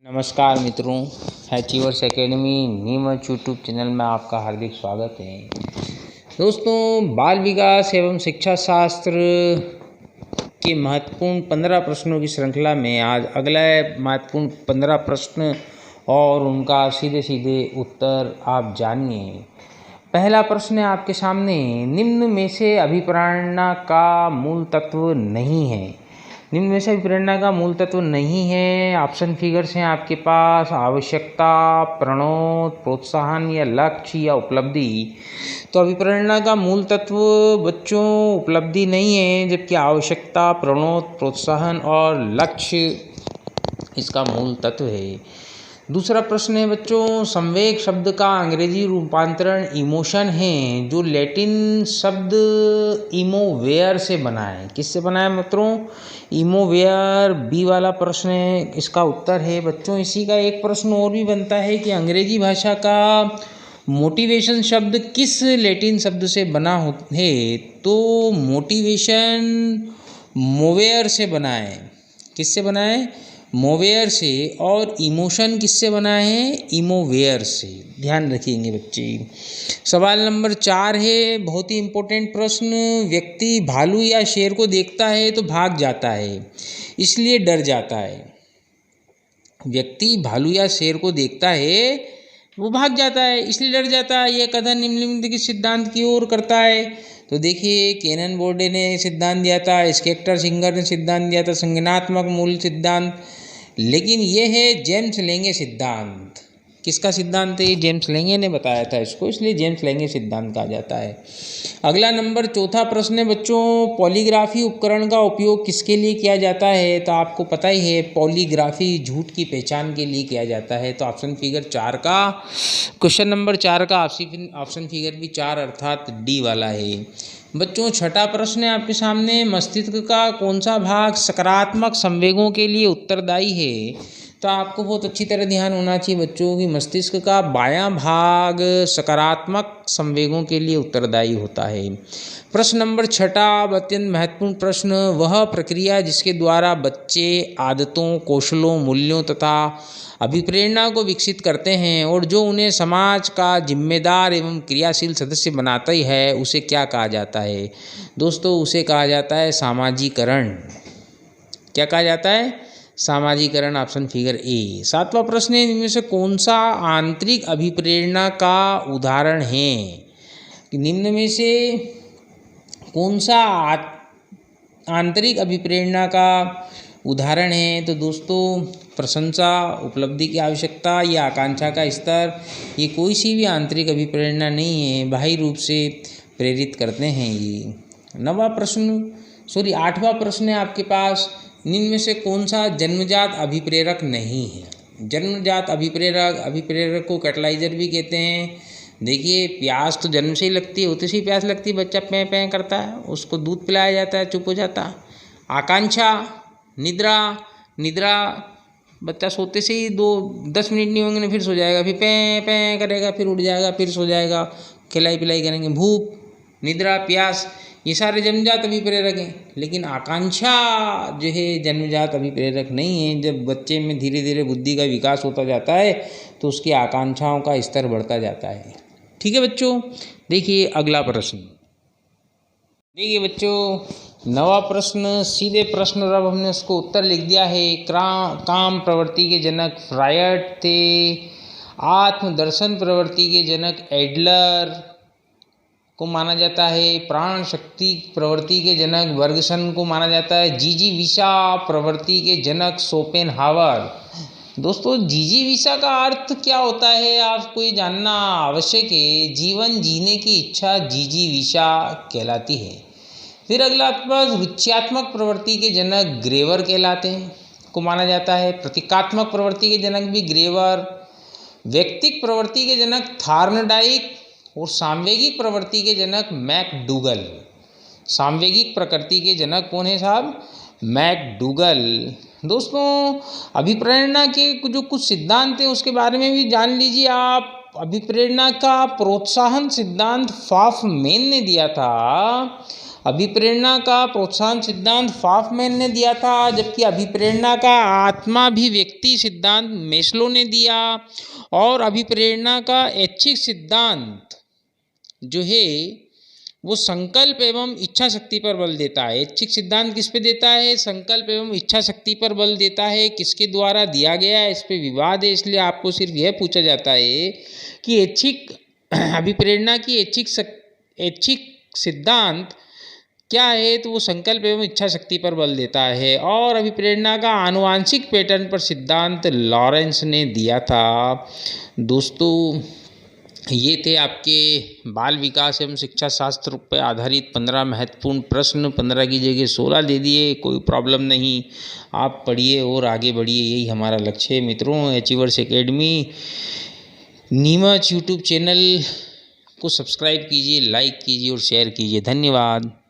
नमस्कार मित्रों, achievers academy Neemuch YouTube channel में आपका हार्दिक स्वागत है। दोस्तों, बाल विकास एवं शिक्षा शास्त्र के महत्वपूर्ण 15 प्रश्नों की श्रृंखला में आज अगला महत्वपूर्ण 15 प्रश्न और उनका सीधे सीधे उत्तर आप जानिए। पहला प्रश्न है आपके सामने, निम्न में से अभिप्रेरणा का मूल तत्व नहीं है। निम्न में से अभिप्रेरणा का मूल तत्व नहीं है। ऑप्शन फिगर्स हैं आपके पास, आवश्यकता, प्रणोद, प्रोत्साहन या लक्ष्य या उपलब्धि। तो अभिप्रेरणा का मूल तत्व बच्चों उपलब्धि नहीं है, जबकि आवश्यकता, प्रणोद, प्रोत्साहन और लक्ष्य इसका मूल तत्व है। दूसरा प्रश्न है बच्चों, संवेग शब्द का अंग्रेजी रूपांतरण इमोशन है, जो लैटिन शब्द इमोवेयर से बना है। किससे बना है मित्रों? इमोवेयर। बी वाला प्रश्न है, इसका उत्तर है बच्चों। इसी का एक प्रश्न और भी बनता है कि अंग्रेजी भाषा का मोटिवेशन शब्द किस लैटिन शब्द से बना है? तो मोटिवेशन मोवेयर से बना है। किससे बना है? मोवेयर से। और इमोशन किससे बना है? इमोवेयर से। ध्यान रखेंगे बच्चे। सवाल नंबर 4 है, बहुत ही इम्पोर्टेंट प्रश्न। व्यक्ति भालू या शेर को देखता है तो भाग जाता है, इसलिए डर जाता है। व्यक्ति भालू या शेर को देखता है, वो भाग जाता है, इसलिए डर जाता है। यह कथन निम्नलिखित सिद्धांत की ओर करता है। तो देखिए, केनन बोर्डे ने सिद्धांत दिया था, स्केक्टर सिंगर ने सिद्धांत दिया था, संज्ञानात्मक मूल सिद्धांत। लेकिन ये है जेम्स लेंगे सिद्धांत। किसका सिद्धांत है? जेम्स लेंगे ने बताया था इसको, इसलिए जेम्स लेंगे सिद्धांत कहा जाता है। अगला नंबर 4था प्रश्न है बच्चों, पॉलीग्राफी उपकरण का उपयोग किसके लिए किया जाता है? तो आपको पता ही है, पॉलीग्राफी झूठ की पहचान के लिए किया जाता है। तो ऑप्शन फिगर 4 का, क्वेश्चन नंबर 4 का ऑप्शन फिगर भी 4 अर्थात डी वाला है। बच्चों, छठा प्रश्न है आपके सामने, मस्तिष्क का कौन सा भाग सकारात्मक संवेगों के लिए उत्तरदायी है? तो आपको बहुत अच्छी तरह ध्यान होना चाहिए बच्चों कि मस्तिष्क का बायां भाग सकारात्मक संवेगों के लिए उत्तरदायी होता है। प्रश्न नंबर 6 अत्यंत महत्वपूर्ण प्रश्न, वह प्रक्रिया जिसके द्वारा बच्चे आदतों, कौशलों, मूल्यों तथा अभिप्रेरणा को विकसित करते हैं और जो उन्हें समाज का जिम्मेदार एवं क्रियाशील सदस्य बनाता ही है, उसे क्या कहा जाता है? दोस्तों, उसे कहा जाता है सामाजिकरण। क्या कहा जाता है? सामाजिकरण। Option figure A. 7वां प्रश्न है, इनमें से कौन सा आंतरिक अभिप्रेरणा का उदाहरण है? निम्न में से कौन सा आंतरिक अभिप्रेरणा का उदाहरण है? तो दोस्तों, प्रशंसा, उपलब्धि की आवश्यकता या आकांक्षा का स्तर, ये कोई सी भी आंतरिक अभिप्रेरणा नहीं है, बाह्य रूप से प्रेरित करते हैं ये। 8वां प्रश्न है आपके पास, निम्न में से कौन सा जन्मजात अभिप्रेरक नहीं है? जन्मजात अभिप्रेरक को कैटलाइजर भी कहते हैं। देखिए, प्यास तो जन्म से ही लगती है, होते से ही प्यास लगती है, बच्चा पें पें करता है, उसको दूध पिलाया जाता है, चुप हो जाता है। आकांक्षा, निद्रा, बच्चा सोते से ही 10 मिनट नहीं होंगे ना फिर सो जाएगा, फिर पें पें करेगा, फिर उठ जाएगा, फिर सो जाएगा, खिलाई पिलाई करेंगे। भूख, निद्रा, प्यास, ये सारे जन्मजात अभिप्रेरक हैं। लेकिन आकांक्षा जो है जन्मजात अभिप्रेरक नहीं है। जब बच्चे में धीरे धीरे बुद्धि का विकास होता जाता है तो उसकी आकांक्षाओं का स्तर बढ़ता जाता है। ठीक है बच्चों। देखिए अगला प्रश्न। देखिए बच्चों, 9वां प्रश्न सीधे प्रश्न, और अब हमने उसको उत्तर लिख दिया है। काम प्रवृत्ति के जनक फ्रायड थे। आत्मदर्शन प्रवृत्ति के जनक एडलर को माना जाता है। प्राण शक्ति प्रवृत्ति के जनक बर्गसन को माना जाता है। जिजीविषा प्रवृत्ति के जनक शोपेनहावर। दोस्तों, जिजीविषा का अर्थ क्या होता है आपको ये जानना आवश्यक है। जीवन जीने की इच्छा जिजीविषा कहलाती है। फिर अगला आपके पास रुच्यात्मक प्रवृत्ति के जनक ग्रेवर कहलाते हैं, को माना जाता है। प्रतीकात्मक प्रवृत्ति के जनक भी ग्रेवर। व्यक्तिक प्रवृत्ति के जनक थार्नडाइक और सामवेगिक प्रवृत्ति के जनक मैकडूगल। सामवेगिक प्रकृति के जनक कौन है साहब? मैकडूगल। दोस्तों, अभिप्रेरणा के जो कुछ सिद्धांत हैं उसके बारे में भी जान लीजिए आप। अभिप्रेरणा का प्रोत्साहन सिद्धांत फॉफमैन ने दिया था। अभिप्रेरणा का प्रोत्साहन सिद्धांत फॉफमैन ने दिया था, जबकि अभिप्रेरणा का आत्माभिव्यक्ति सिद्धांत मेस्लो ने दिया। और अभिप्रेरणा का ऐच्छिक सिद्धांत जो है वो संकल्प एवं इच्छा शक्ति पर बल देता है। ऐच्छिक सिद्धांत किस पे देता है? संकल्प एवं इच्छा शक्ति पर बल देता है। किसके द्वारा दिया गया है, इस पे विवाद है, इसलिए आपको सिर्फ यह पूछा जाता है कि ऐच्छिक अभिप्रेरणा की ऐच्छिक सिद्धांत क्या है, तो वो संकल्प एवं इच्छा शक्ति पर बल देता है। और अभिप्रेरणा का आनुवांशिक पैटर्न पर सिद्धांत लॉरेंस ने दिया था। दोस्तों, ये थे आपके बाल विकास एवं शिक्षा शास्त्र पर आधारित 15 महत्वपूर्ण प्रश्न। 15 की जगह 16 दे दिए, कोई प्रॉब्लम नहीं, आप पढ़िए और आगे बढ़िए, यही हमारा लक्ष्य है मित्रों। Achievers academy Neemuch YouTube channel को सब्सक्राइब कीजिए, लाइक कीजिए और शेयर कीजिए। धन्यवाद।